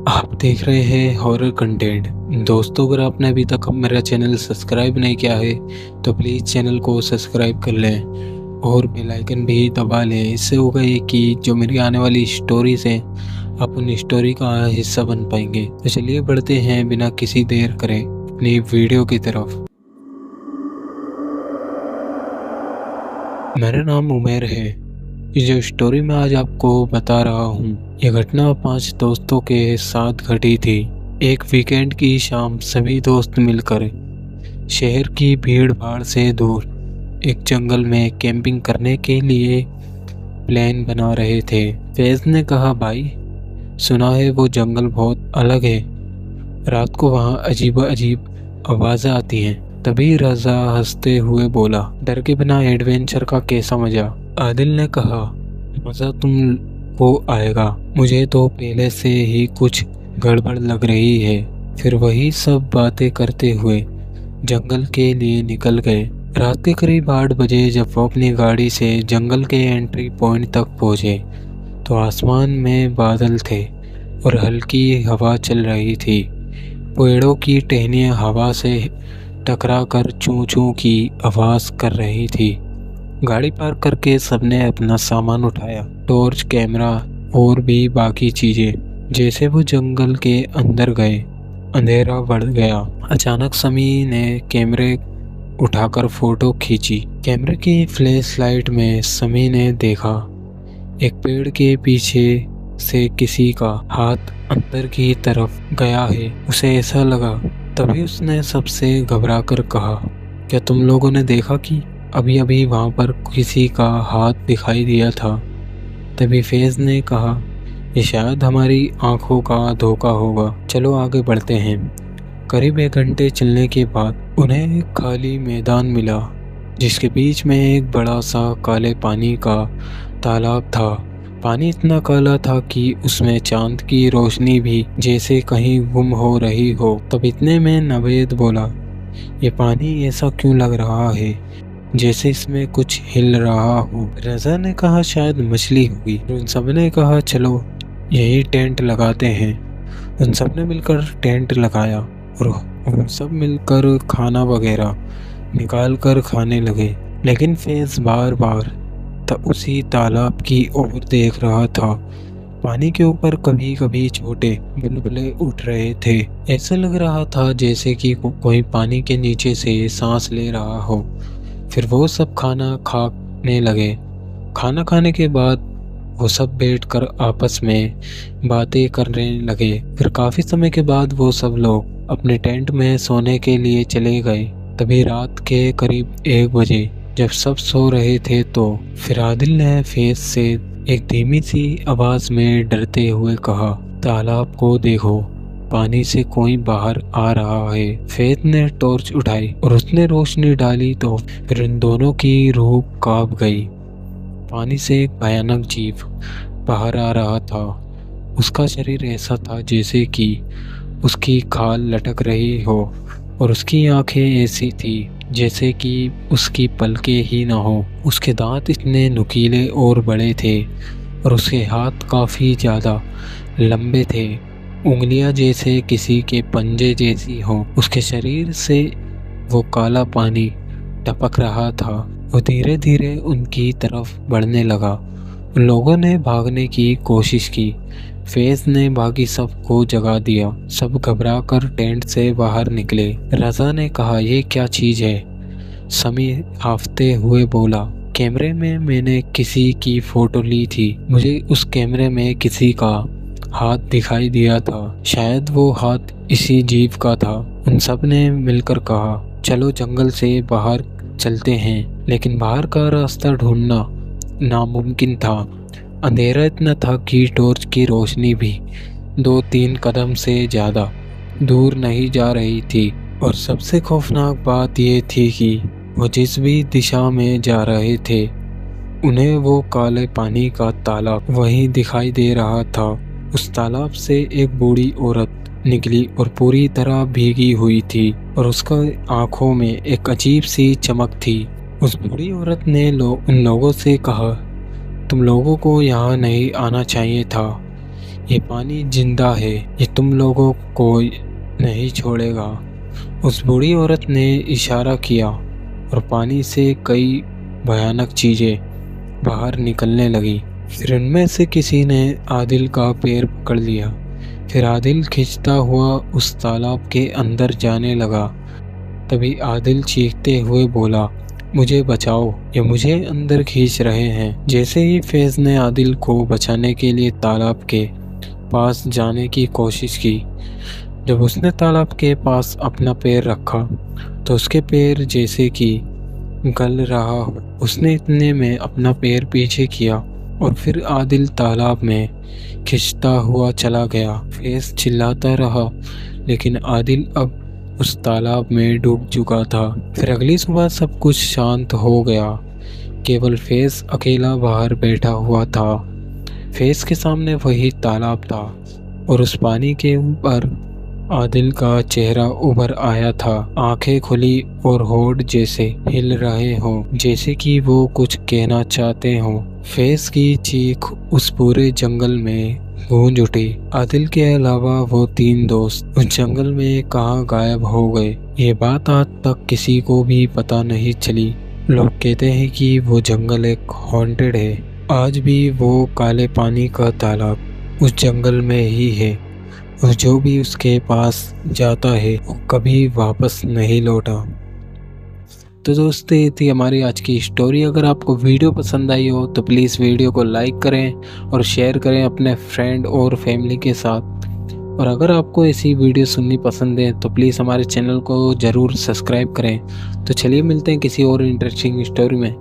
आप देख रहे हैं हॉरर कंटेंट। दोस्तों, अगर आपने अभी तक मेरा चैनल सब्सक्राइब नहीं किया है तो प्लीज़ चैनल को सब्सक्राइब कर लें और बेल आइकन भी दबा लें। इससे होगा ये कि जो मेरी आने वाली स्टोरीज हैं आप उन स्टोरी का हिस्सा बन पाएंगे। तो चलिए बढ़ते हैं बिना किसी देर करे अपनी वीडियो की तरफ। मेरा नाम उमेर है। ये जो स्टोरी मैं आज आपको बता रहा हूँ, ये घटना 5 दोस्तों के साथ घटी थी। एक वीकेंड की शाम सभी दोस्त मिलकर शहर की भीड़ भाड़ से दूर एक जंगल में कैंपिंग करने के लिए प्लान बना रहे थे। फैज ने कहा, भाई सुना है वो जंगल बहुत अलग है, रात को वहाँ अजीब अजीब आवाज़ें आती हैं। तभी रजा हंसते हुए बोला, डर के बिना एडवेंचर का कैसा मजा। आदिल ने कहा, मज़ा तुमको आएगा, मुझे तो पहले से ही कुछ गड़बड़ लग रही है। फिर वही सब बातें करते हुए जंगल के लिए निकल गए। रात के करीब 8 बजे जब वो अपनी गाड़ी से जंगल के एंट्री पॉइंट तक पहुंचे तो आसमान में बादल थे और हल्की हवा चल रही थी। पेड़ों की टहनियाँ हवा से टकरा कर चूं चूं की आवाज़ कर रही थी। गाड़ी पार्क करके सबने अपना सामान उठाया, टॉर्च, कैमरा और भी बाकी चीज़ें। जैसे वो जंगल के अंदर गए अंधेरा बढ़ गया। अचानक समी ने कैमरे उठाकर फोटो खींची। कैमरे की फ्लैश लाइट में समी ने देखा एक पेड़ के पीछे से किसी का हाथ अंदर की तरफ गया है। उसे ऐसा लगा। तभी उसने सबसे घबराकर कहा, क्या तुम लोगों ने देखा कि अभी अभी वहाँ पर किसी का हाथ दिखाई दिया था? तभी फैज ने कहा, ये शायद हमारी आंखों का धोखा होगा, चलो आगे बढ़ते हैं। करीब 1 घंटे चलने के बाद उन्हें एक खाली मैदान मिला जिसके बीच में एक बड़ा सा काले पानी का तालाब था। पानी इतना काला था कि उसमें चांद की रोशनी भी जैसे कहीं गुम हो रही हो। तब इतने में नवेद बोला, ये पानी ऐसा क्यों लग रहा है जैसे इसमें कुछ हिल रहा हो। रजा ने कहा, शायद मछली होगी। उन सब ने कहा, चलो यही टेंट लगाते हैं। उन सब ने मिलकर टेंट लगाया और उन सब मिलकर खाना वगैरह निकाल कर खाने लगे। लेकिन फैज बार बार उसी तालाब की ओर देख रहा था। पानी के ऊपर कभी कभी छोटे बुलबुले उठ रहे थे। ऐसा लग रहा था जैसे कि कोई पानी के नीचे से सांस ले रहा हो। फिर वो सब खाना खाने लगे। खाना खाने के बाद वो सब बैठकर आपस में बातें करने लगे। फिर काफ़ी समय के बाद वो सब लोग अपने टेंट में सोने के लिए चले गए। तभी रात के करीब 1 बजे जब सब सो रहे थे तो फिर आदिल ने फैज से एक धीमी सी आवाज़ में डरते हुए कहा, तालाब को देखो, पानी से कोई बाहर आ रहा है। फैज ने टॉर्च उठाई और उसने रोशनी डाली तो फिर इन दोनों की रूह कांप गई। पानी से एक भयानक जीव बाहर आ रहा था। उसका शरीर ऐसा था जैसे कि उसकी खाल लटक रही हो और उसकी आंखें ऐसी थी जैसे कि उसकी पलकें ही ना हो। उसके दांत इतने नुकीले और बड़े थे और उसके हाथ काफ़ी ज़्यादा लंबे थे, उंगलियां जैसे किसी के पंजे जैसी हो। उसके शरीर से वो काला पानी टपक रहा था। वो धीरे धीरे उनकी तरफ बढ़ने लगा। उन लोगों ने भागने की कोशिश की। फैज ने बाकी सबको जगा दिया। सब घबराकर टेंट से बाहर निकले। रजा ने कहा, ये क्या चीज़ है? समी हाफते हुए बोला, कैमरे में मैंने किसी की फ़ोटो ली थी। मुझे उस कैमरे में किसी का हाथ दिखाई दिया था। शायद वो हाथ इसी जीव का था। उन सब ने मिलकर कहा, चलो जंगल से बाहर चलते हैं। लेकिन बाहर का रास्ता ढूंढना नामुमकिन था। अंधेरा इतना था कि टॉर्च की रोशनी भी 2-3 कदम से ज़्यादा दूर नहीं जा रही थी। और सबसे खौफनाक बात यह थी कि वो जिस भी दिशा में जा रहे थे उन्हें वो काले पानी का तालाब वहीं दिखाई दे रहा था। उस तालाब से एक बूढ़ी औरत निकली और पूरी तरह भीगी हुई थी और उसका आंखों में एक अजीब सी चमक थी। उस बूढ़ी औरत ने उन लोगों से कहा, तुम लोगों को यहाँ नहीं आना चाहिए था, ये पानी जिंदा है, ये तुम लोगों को नहीं छोड़ेगा। उस बूढ़ी औरत ने इशारा किया और पानी से कई भयानक चीजें बाहर निकलने लगी। फिर उनमें से किसी ने आदिल का पैर पकड़ लिया। फिर आदिल खींचता हुआ उस तालाब के अंदर जाने लगा। तभी आदिल चीखते हुए बोला, मुझे बचाओ, ये मुझे अंदर खींच रहे हैं। जैसे ही फैज़ ने आदिल को बचाने के लिए तालाब के पास जाने की कोशिश की, जब उसने तालाब के पास अपना पैर रखा तो उसके पैर जैसे कि गल रहा हो। उसने इतने में अपना पैर पीछे किया और फिर आदिल तालाब में खिंचता हुआ चला गया। फैज़ चिल्लाता रहा, लेकिन आदिल अब उस तालाब में डूब चुका था। फिर अगली सुबह सब कुछ शांत हो गया। केवल फैज़ अकेला बाहर बैठा हुआ था। फैज़ के सामने वही तालाब था और उस पानी के ऊपर आदिल का चेहरा उभर आया था। आंखें खुली और होठ जैसे हिल रहे हों, जैसे कि वो कुछ कहना चाहते हों। फैज़ की चीख उस पूरे जंगल में गूंज उठी। आदिल के अलावा वो 3 दोस्त उस जंगल में कहाँ गायब हो गए, ये बात आज तक किसी को भी पता नहीं चली। लोग कहते हैं कि वो जंगल एक हॉन्टेड है। आज भी वो काले पानी का तालाब उस जंगल में ही है और जो भी उसके पास जाता है वो कभी वापस नहीं लौटा। तो दोस्तों, ये थी हमारी आज की स्टोरी। अगर आपको वीडियो पसंद आई हो तो प्लीज़ वीडियो को लाइक करें और शेयर करें अपने फ्रेंड और फैमिली के साथ। और अगर आपको ऐसी वीडियो सुननी पसंद है तो प्लीज़ हमारे चैनल को ज़रूर सब्सक्राइब करें। तो चलिए मिलते हैं किसी और इंटरेस्टिंग स्टोरी में।